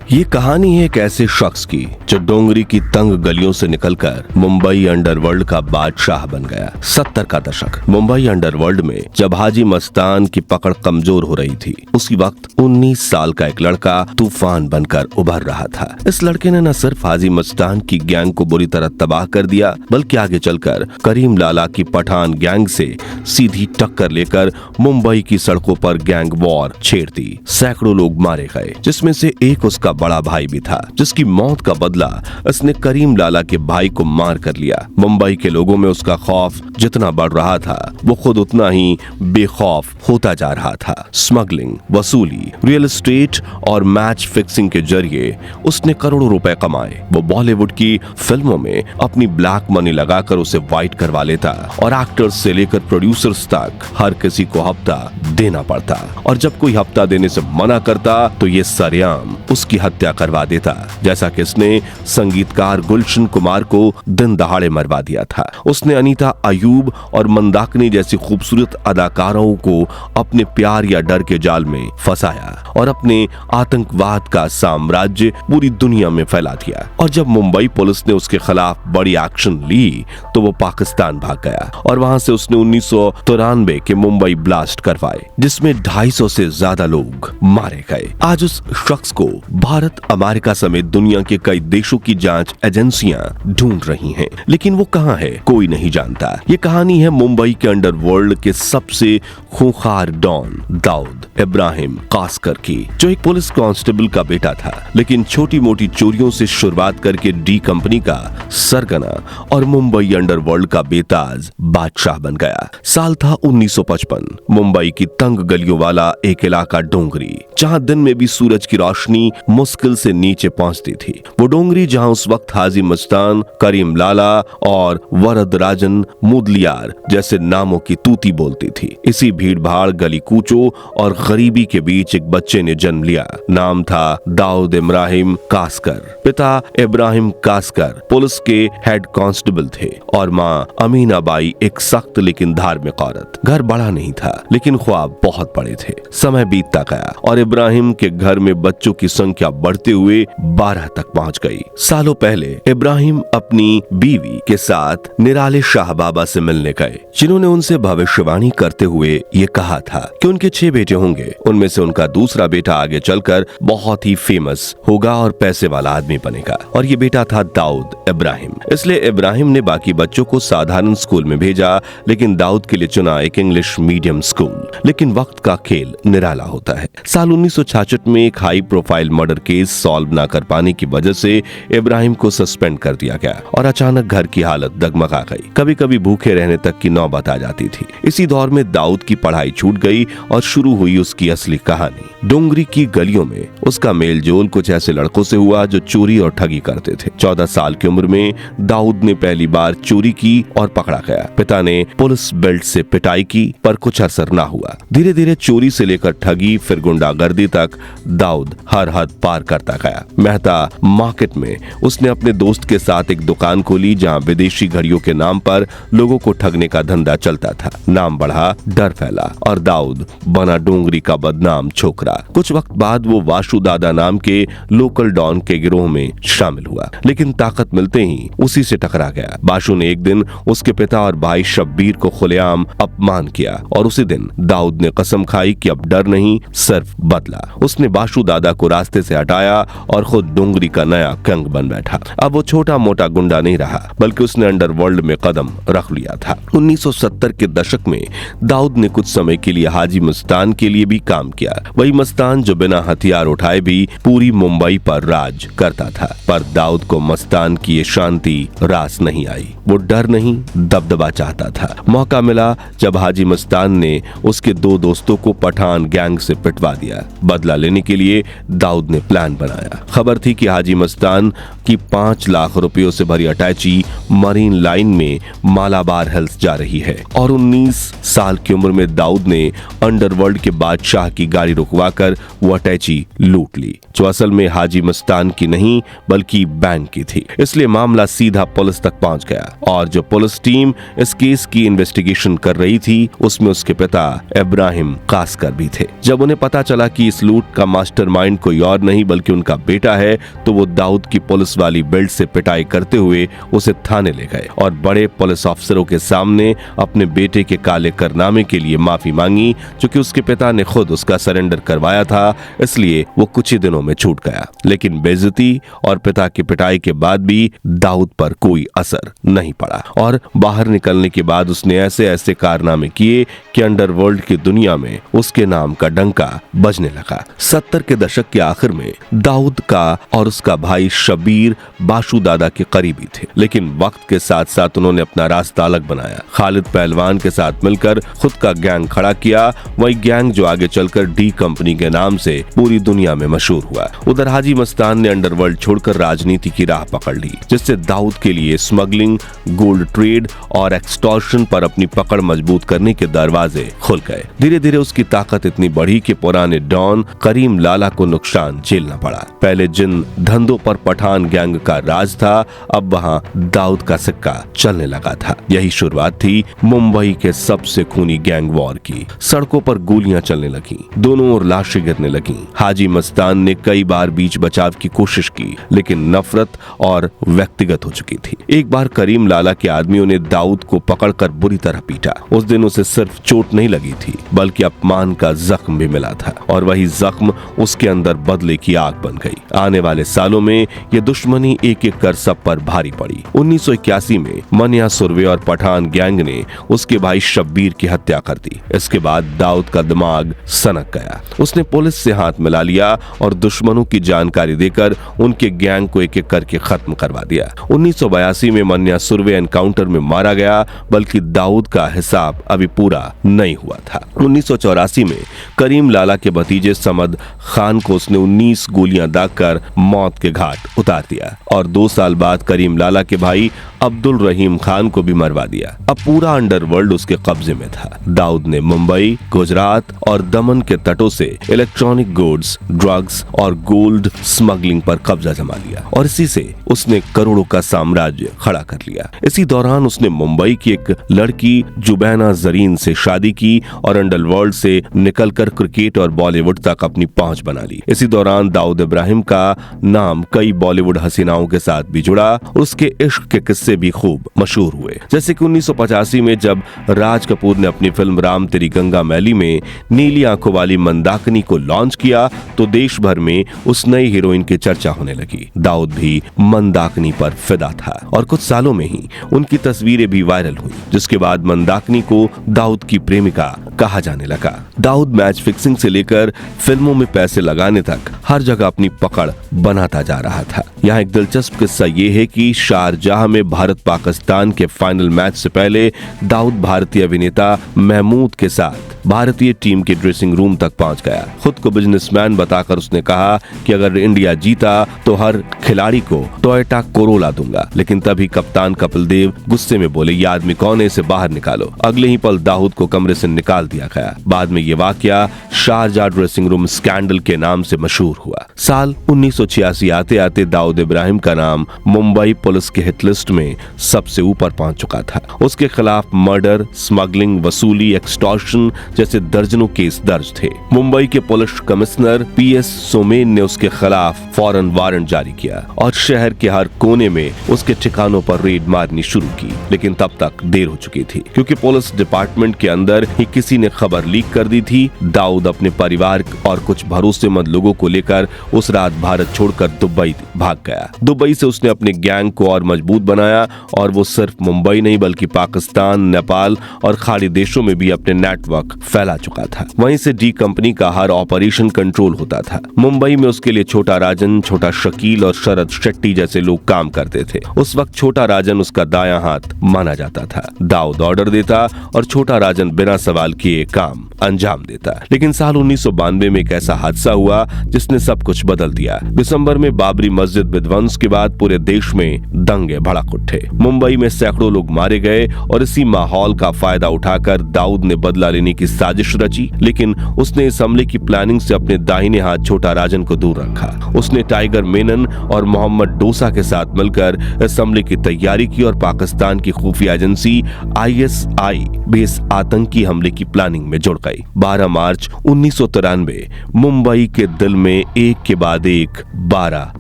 ये कहानी है एक ऐसे शख्स की जो डोंगरी की तंग गलियों से निकलकर मुंबई अंडरवर्ल्ड का बादशाह बन गया। 70 का दशक। मुंबई अंडरवर्ल्ड में जब हाजी मस्तान की पकड़ कमजोर हो रही थी, उसी वक्त 19 साल का एक लड़का तूफान बनकर उभर रहा था। इस लड़के ने न सिर्फ हाजी मस्तान की गैंग को बुरी तरह तबाह कर दिया, बल्कि आगे चलकर करीम लाला की पठान गैंग से सीधी टक्कर लेकर मुंबई की सड़कों पर गैंग वॉर छेड़ दी। सैकड़ों लोग मारे गए, जिसमें से एक उसका बड़ा भाई भी था, जिसकी मौत का बदला उसने करीम लाला के भाई को मार कर लिया। मुंबई के लोगों में उसका खौफ जितना बढ़ रहा था, वो खुद उतना ही बेखौफ होता जा रहा था। स्मगलिंग, वसूली, रियल एस्टेट और मैच फिक्सिंग के जरिए उसने करोड़ों रुपए कमाए। वो बॉलीवुड की फिल्मों में अपनी ब्लैक मनी लगाकर उसे व्हाइट करवा लेता और एक्टर्स से लेकर प्रोड्यूसर्स तक हर किसी को हफ्ता देना पड़ता, और जब कोई हफ्ता देने से मना करता तो ये सरेआम उसकी हत्या करवा देता, जैसा कि इसने संगीतकार गुलशन कुमार को दिन दहाड़े मरवा दिया था। उसने अनीता अयूब और मंदाकिनी जैसी खूबसूरत अदाकारों को अपने प्यार या डर के जाल में फंसाया और अपने आतंकवाद का साम्राज्य पूरी दुनिया में फैला दिया। और जब मुंबई पुलिस ने उसके खिलाफ बड़ी एक्शन ली तो वो पाकिस्तान भाग गया और वहां से उसने 1993 के मुंबई ब्लास्ट करवाए, जिसमें 250 से ज्यादा लोग मारे गए। आज उस शख्स को भारत, अमेरिका समेत दुनिया के कई देशों की जांच एजेंसियां ढूंढ रही हैं, लेकिन वो कहां है कोई नहीं जानता। ये कहानी है मुंबई के अंडरवर्ल्ड के सबसे खूंखार डॉन दाऊद इब्राहिम कास्कर की, जो एक पुलिस कांस्टेबल का बेटा था, लेकिन छोटी मोटी चोरियों से शुरुआत करके डी कंपनी का सरगना और मुंबई अंडरवर्ल्ड का बेताज बादशाह बन गया। साल था 1955। मुंबई की तंग गलियों वाला एक इलाका डोंगरी, जहां दिन में भी सूरज की रोशनी मुश्किल से नीचे पहुंचती थी। वो डोंगरी जहां उस वक्त हाजी मस्तान, करीम लाला और वरदराजन मुदलियार जैसे नामों की तूती बोलती थी। इसी भीड़ भाड़, गली कूचों और गरीबी के बीच एक बच्चे ने जन्म लिया। नाम था दाऊद इब्राहिम कास्कर। पिता इब्राहिम कास्कर पुलिस के हेड कांस्टेबल थे और माँ अमीना बाई एक सख्त लेकिन धार्मिक औरत। घर बड़ा नहीं था, लेकिन ख्वाब बहुत बड़े थे। समय बीतता गया और इब्राहिम के घर में बच्चों की संख्या बढ़ते हुए 12 तक पहुंच गई। सालों पहले इब्राहिम अपनी बीवी के साथ निराले शाह बाबा से मिलने गए, जिन्होंने उनसे भविष्यवाणी करते हुए ये कहा था कि उनके 6 बेटे होंगे। उनमें से उनका दूसरा बेटा आगे चलकर बहुत ही फेमस होगा और पैसे वाला आदमी बनेगा, और ये बेटा था दाऊद इब्राहिम। इसलिए इब्राहिम ने बाकी बच्चों को साधारण स्कूल में भेजा, लेकिन दाऊद के लिए चुना एक इंग्लिश मीडियम स्कूल। लेकिन वक्त का खेल निराला होता है। साल 1966 में एक high profile murder case solve न कर पाने की वजह से इब्राहिम को सस्पेंड कर दिया गया और अचानक घर की हालत डगमगा गई। कभी कभी भूखे रहने तक की नौबत आ जाती थी। इसी दौर में दाऊद की पढ़ाई छूट गई और शुरू हुई उसकी असली कहानी। डोंगरी की गलियों में उसका मेलजोल कुछ ऐसे लड़कों से हुआ जो चोरी और ठगी करते थे। 14 साल की उम्र में दाऊद ने पहली बार चोरी की और पकड़ा गया। पिता ने पुलिस बेल्ट से पिटाई की, पर कुछ असर ना हुआ। धीरे धीरे चोरी से लेकर ठगी, फिर गुंडागर्दी तक दाऊद हर हद पार करता गया। मेहता मार्केट में उसने अपने दोस्त के साथ एक दुकान खोली, जहां विदेशी घड़ियों के नाम पर लोगों को ठगने का धंधा चलता था। नाम बढ़ा, डर फैला और दाऊद बना डोंगरी का बदनाम छोकरा। कुछ वक्त बाद वो वाशु दादा नाम के लोकल डॉन के गिरोह में शामिल हुआ, लेकिन ताकत मिलते ही उसी से टकरा गया। वाशु ने एक दिन उसके पिता और भाई शब्बीर को खुलेआम अपमान किया और उसी दिन दाऊद ने कसम खाई कि अब डर नहीं, सिर्फ बदला। उसने वाशु दादा को रास्ते से हटाया और खुद डोंगरी का नया कंग बन बैठा। अब वो छोटा मोटा गुंडा नहीं रहा, बल्कि उसने अंडरवर्ल्ड में कदम रख लिया था। 1970 के दशक में दाऊद ने कुछ समय के लिए हाजी मस्तान के लिए भी काम किया। वही मस्तान जो बिना हथियार उठाए भी पूरी मुंबई पर राज करता था। पर दाऊद को मस्तान की ये शांति रास नहीं आई। वो डर नहीं, दबदबा चाहता था। मौका मिला जब हाजी मस्तान ने उसके 2 दोस्तों को पठान गैंग से पिटवा दिया। बदला लेने के लिए दाऊद ने प्लान बनाया। खबर थी कि हाजी मस्तान की 5 लाख रुपयों से भरी अटैची मरीन लाइन में मालाबार हिल्स जा रही है, और 19 साल की उम्र में दाऊद ने अंडरवर्ल्ड के बादशाह की गाड़ी रुकवा छुड़वाकर वो अटैची लूट ली, जो असल में हाजी मस्तान की नहीं बल्कि बैंक की थी। इसलिए मामला सीधा पुलिस तक पहुंच गया और जो पुलिस टीम इस केस की इन्वेस्टिगेशन कर रही थी उसमें उसके पिता इब्राहिम कासकर भी थे। जब उन्हें पता चला कि इस लूट का मास्टरमाइंड कोई और नहीं बल्कि उनका बेटा है, तो वो दाऊद की पुलिस वाली बेल्ट से पिटाई करते हुए उसे थाने ले गए और बड़े पुलिस अफसरों के सामने अपने बेटे के काले कारनामे के लिए माफी मांगी, क्योंकि उसके पिता ने खुद उसका सरेंडर करवाया था, इसलिए वो कुछ ही दिनों में छूट गया। लेकिन बेइज्जती और पिता की पिटाई के बाद भी दाऊद पर कोई असर नहीं पड़ा और बाहर निकलने के बाद उसने ऐसे ऐसे कारनामे किए कि अंडरवर्ल्ड की दुनिया में उसके नाम का डंका बजने लगा। 70 के दशक के आखिर में दाऊद का और उसका भाई शबीर बाशु दादा के करीबी थे, लेकिन वक्त के साथ साथ उन्होंने अपना रास्ता अलग बनाया। खालिद पहलवान के साथ मिलकर खुद का गैंग खड़ा किया, वही गैंग जो आगे चलकर डी कंपनी के नाम से पूरी दुनिया में मशहूर हुआ। उधर हाजी मस्तान ने अंडरवर्ल्ड छोड़कर राजनीति की राह पकड़ ली, जिससे दाऊद के लिए स्मगलिंग, गोल्ड ट्रेड और एक्सटॉर्शन पर अपनी पकड़ मजबूत करने के दरवाजे खुल गए। धीरे धीरे उसकी ताकत इतनी बढ़ी कि पुराने डॉन करीम लाला को नुकसान झेलना पड़ा। पहले जिन धंधों पर पठान गैंग का राज था, अब वहाँ दाऊद का सिक्का चलने लगा था। यही शुरुआत थी मुंबई के सबसे खूनी गैंग वॉर की। सड़कों पर गोलियां चलने लगी, दोनों ओर लाशें गिरने लगी। हाजी मस्तान ने कई बार बीच बचाव की कोशिश की, लेकिन नफरत और व्यक्तिगत हो चुकी थी। एक बार करीम लाला के आदमियों ने दाऊद को पकड़कर बुरी तरह पीटा। उस दिन उसे सिर्फ चोट नहीं लगी थी बल्कि अपमान का जख्म भी मिला था, और वही जख्म उसके अंदर बदले की आग बन गई। आने वाले सालों में ये दुश्मनी एक एक कर सब पर भारी पड़ी। 1981 में मनिया सुरवे और पठान गैंग ने उसके भाई शब्बीर की हत्या कर दी। इसके बाद दाऊद का दिमाग सनक गया। उसने पुलिस से हाथ मिला लिया और दुश्मनों की जानकारी देकर उनके गैंग को एक एक करके खत्म करवा दिया। 1982 में मनिया सुरवे एनकाउंटर में मारा गया, बल्कि दाऊद का हिसाब अभी पूरा नहीं हुआ था। 1984 में करीम लाला के भतीजे समद खान को उसने 19 गोलियां दागकर मौत के घाट उतार दिया और 2 साल बाद करीम लाला के भाई अब्दुल रहीम खान को भी मरवा दिया। अब पूरा अंडरवर्ल्ड उसके कब्जे में था। दाऊद ने मुंबई, गुजरात और दमन के तटों से इलेक्ट्रॉनिक गुड्स, ड्रग्स और गोल्ड स्मगलिंग पर कब्जा जमा लिया और इसी से उसने करोड़ों का साम्राज्य खड़ा कर लिया। इसी दौरान उसने मुंबई की एक लड़की जुबैना जरीन से शादी की और अंडरवर्ल्ड से निकलकर क्रिकेट और बॉलीवुड तक अपनी पहुंच बना ली। इसी दौरान दाऊद इब्राहिम का नाम कई बॉलीवुड हसीनाओं के साथ भी जुड़ा और उसके इश्क के किस्से भी खूब मशहूर हुए। जैसे कि 1985 में जब राज कपूर ने अपनी फिल्म राम तेरी गंगा मैली में नीली आंखों वाली मंदाकिनी को लॉन्च किया, तो देश भर में उस नई हीरोइन की चर्चा होने लगी। दाऊद भी मंदाकिनी पर फिदा था और कुछ सालों में ही उनकी तस्वीरें भी वायरल हुई, जिसके बाद मंदाकिनी को दाऊद की प्रेमिका कहा जाने लगा। दाऊद मैच फिक्सिंग से लेकर फिल्मों में पैसे लगाने तक हर जगह अपनी पकड़ बनाता जा रहा था। यहाँ एक दिलचस्प किस्सा ये है कि शारजाह में भारत पाकिस्तान के फाइनल मैच से पहले दाऊद भारतीय अभिनेता महमूद के साथ भारतीय टीम के ड्रेसिंग रूम तक पहुंच गया। खुद को बिजनेसमैन बताकर उसने कहा कि अगर इंडिया जीता तो हर खिलाड़ी को टोयोटा कोरोला दूंगा। लेकिन तभी कप्तान कपिल देव गुस्से में बोले, ये आदमी कौन है, इसे बाहर निकालो। अगले ही पल दाऊद को कमरे से निकाल दिया गया। बाद में ये वाकया शारजाह ड्रेसिंग रूम स्कैंडल के नाम से मशहूर हुआ। साल 1986 आते आते दाऊद इब्राहिम का नाम मुंबई पुलिस के हिट लिस्ट में सबसे ऊपर पहुंच चुका था। उसके खिलाफ मर्डर, स्मगलिंग, वसूली, एक्सटॉर्शन जैसे दर्जनों केस दर्ज थे। मुंबई के पुलिस कमिश्नर PS सोमेन ने उसके खिलाफ फौरन वारंट जारी किया और शहर के हर कोने में उसके ठिकानों पर रेड मारनी शुरू की। लेकिन तब तक देर हो चुकी थी, क्योंकि पुलिस डिपार्टमेंट के अंदर ही किसी ने खबर लीक कर दी थी। दाऊद अपने परिवार और कुछ भरोसेमंद लोगों को लेकर उस रात भारत छोड़कर दुबई भाग गया। दुबई से उसने अपने गैंग को और मजबूत बनाया और वो सिर्फ मुंबई नहीं बल्कि पाकिस्तान, नेपाल और खाड़ी देशों में भी अपने नेटवर्क फैला चुका था। वहीं से डी कंपनी का हर ऑपरेशन कंट्रोल होता था। मुंबई में उसके लिए छोटा राजन, छोटा शकील और शरद शेट्टी जैसे लोग काम करते थे। उस वक्त छोटा राजन उसका दायां हाथ माना जाता था। दाऊद ऑर्डर देता और छोटा राजन बिना सवाल किए काम अंजाम देता। लेकिन साल 1992 में एक ऐसा हादसा हुआ जिसने सब कुछ बदल दिया। दिसंबर में बाबरी मस्जिद विध्वंस के बाद पूरे देश में दंगे भड़क उठे। मुंबई में सैकड़ों लोग मारे गए और इसी माहौल का फायदा उठाकर दाऊद ने बदला लेने की साजिश रची, लेकिन उसने इस हमले की प्लानिंग से अपने दाहिने हाथ छोटा राजन को दूर रखा। उसने टाइगर मेनन और मोहम्मद डोसा के साथ मिलकर इस हमले की तैयारी की और पाकिस्तान की खुफिया एजेंसी ISI भी इस आतंकी हमले की प्लानिंग में जुड़ गई। 12 मार्च 1993 मुंबई के दिल में एक के बाद एक 12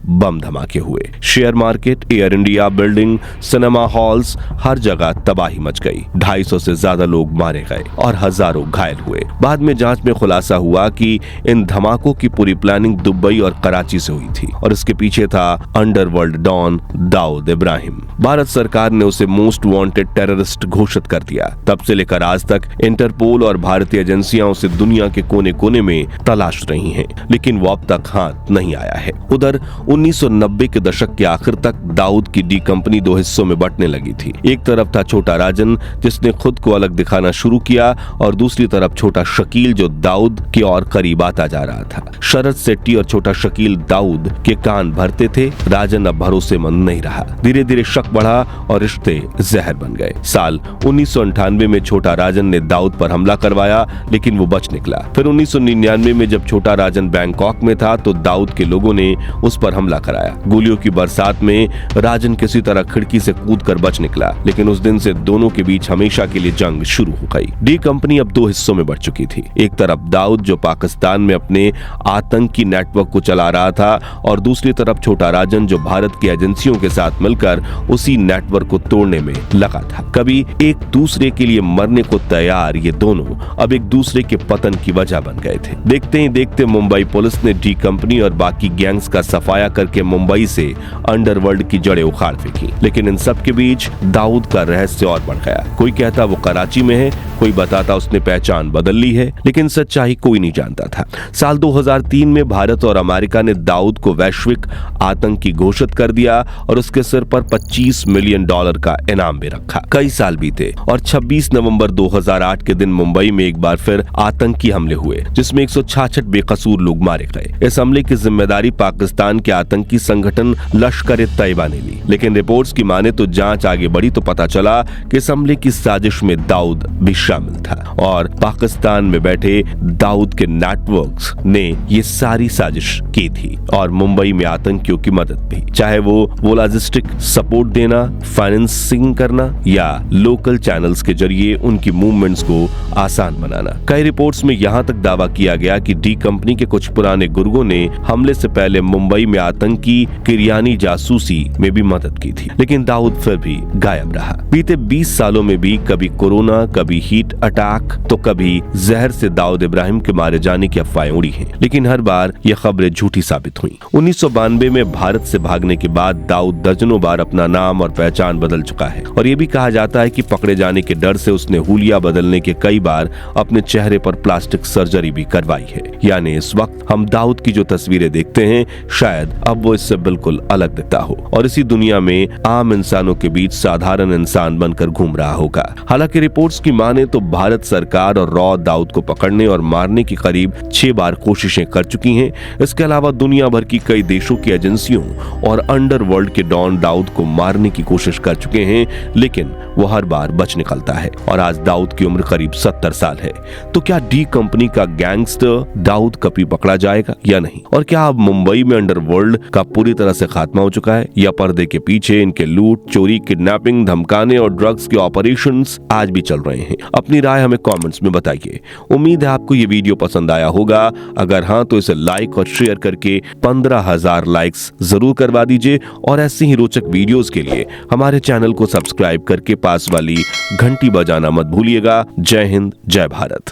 बम धमाके हुए। Share market, Air India building, cinema halls, हर जगह तबाही मच गई। 250 से ज्यादा लोग मारे गए और हजारों घायल हुए। बाद में जांच में खुलासा हुआ कि इन धमाकों की पूरी प्लानिंग दुबई और कराची से हुई थी और इसके पीछे था अंडरवर्ल्ड डॉन दाऊद इब्राहिम। भारत सरकार ने उसे मोस्ट वांटेड टेररिस्ट घोषित कर दिया। तब से लेकर आज तक इंटरपोल और भारतीय एजेंसियां उसे दुनिया के कोने कोने में तलाश रही हैं, लेकिन वो अब तक हाथ नहीं आया है। उधर 1990 के दशक के आखिर तक दाऊद की डी कंपनी दो हिस्सों में बंटने लगी थी। एक तरफ था छोटा राजन, जिसने खुद को अलग दिखाना शुरू किया, और दूसरी तरफ छोटा शकील, जो दाऊद के और करीब आता जा रहा था। शरद सेट्टी और छोटा शकील दाऊद के कान भरते थे। राजन अब भरोसेमंद नहीं रहा। धीरे धीरे शक बढ़ा और रिश्ते जहर बन गए। साल 1998 में छोटा राजन ने दाऊद पर हमला करवाया, लेकिन वो बच निकला। फिर 1999 में जब छोटा राजन बैंकॉक में था तो दाऊद के लोगों ने उस पर हमला कराया। गोलियों की बरसात में राजन किसी तरह खिड़की से कूदकर बच निकला, लेकिन उस दिन से दोनों के बीच हमेशा के लिए जंग शुरू हो गई। डी कंपनी अब दो हिस्सों में बढ़ चुकी थी। एक तरफ दाऊद, जो पाकिस्तान में अपने आतंकी नेटवर्क को चला रहा था, और दूसरी तरफ छोटा राजन, जो भारत की एजेंसियों के साथ मिलकर उसी नेटवर्क को तोड़ने में लगा था। कभी एक दूसरे के लिए मरने को तैयार ये दोनों अब एक दूसरे के पतन की वजह बन गए थे। देखते ही देखते मुंबई पुलिस ने डी कंपनी और बाकी गैंग्स का सफाया करके मुंबई से अंडरवर्ल्ड की जड़ें उखाड़ फेंकी। लेकिन इन सब के बीच दाऊद का रहस्य और बढ़ गया। कोई कहता वो कराची में है, कोई बताता उसने पहचान बदल ली है, लेकिन सच्चाई कोई नहीं जानता था। साल 2003 में भारत और अमेरिका ने दाऊद को वैश्विक आतंकी घोषित कर दिया और उसके सिर पर $25 मिलियन का इनाम भी रखा। कई साल बीते और 26 नवंबर 2008 के दिन मुंबई में एक बार फिर आतंकी हमले हुए, जिसमें 166 बेकसूर लोग मारे गए। इस हमले की जिम्मेदारी पाकिस्तान के आतंकी संगठन लश्कर-ए-तैयबा ने ली, लेकिन रिपोर्ट्स की माने तो जांच आगे बढ़ी तो पता चला कि इस हमले की साजिश में दाऊद भी शामिल था और पाकिस्तान में बैठे दाऊद के नेटवर्क्स ने ये सारी साजिश की थी और मुंबई में आतंकियों की मदद भी, चाहे वो लॉजिस्टिक सपोर्ट देना, फाइनेंसिंग करना या लोकल चैनल्स के जरिए उनकी मूवमेंट्स को आसान बनाना। कई रिपोर्ट्स में यहाँ तक दावा किया गया कि डी कंपनी के कुछ पुराने गुर्गों ने हमले से पहले मुंबई में आतंकी किरियानी जासूसी में भी मदद की थी, लेकिन दाऊद फिर भी गायब रहा। बीते 20 सालों में भी कभी कोरोना, कभी हीट अटैक, तो कभी जहर से दाऊद इब्राहिम के मारे जाने की अफवाहें उड़ी हैं, लेकिन हर बार ये खबरें झूठी साबित हुई। 1992 में भारत से भागने के बाद दाऊद दर्जनों बार अपना नाम और पहचान बदल चुका है और ये भी कहा जाता है कि पकड़े जाने के डर से उसने हुलिया बदलने के कई बार अपने चेहरे पर प्लास्टिक सर्जरी भी करवाई है। यानी इस वक्त हम दाऊद की जो तस्वीरें देखते हैं, शायद अब वो इससे बिल्कुल अलग दिखता हो और इसी दुनिया में आम इंसानों के बीच साधारण इंसान बनकर घूम रहा होगा। हालांकि रिपोर्ट्स की माने तो भारत सरकार और रॉ दाऊद को पकड़ने और मारने की करीब 6 बार कोशिशें कर चुकी हैं। इसके अलावा दुनिया भर की कई देशों की एजेंसियों और अंडरवर्ल्ड के डॉन दाऊद को मारने की कोशिश कर चुके हैं, लेकिन वो हर बार बच निकलता है और आज दाऊद की उम्र करीब 70 साल है। तो क्या डी कंपनी का गैंगस्टर दाऊद कभी पकड़ा जाएगा या नहीं? और क्या अब मुंबई में अंडरवर्ल्ड का पूरी तरह से खात्मा हो चुका है या पर्दे के पीछे इनके लूट, चोरी, किडनैपिंग, धमकाने और ड्रग्स के ऑपरेशंस आज भी चल रहे हैं? अपनी राय हमें कमेंट्स में बताइए। उम्मीद है आपको ये वीडियो पसंद आया होगा। अगर हाँ तो इसे लाइक और शेयर करके 15,000 लाइक्स जरूर करवा दीजिए और ऐसे ही रोचक वीडियोस के लिए हमारे चैनल को सब्सक्राइब करके पास वाली घंटी बजाना मत भूलिएगा। जय हिंद, जय भारत।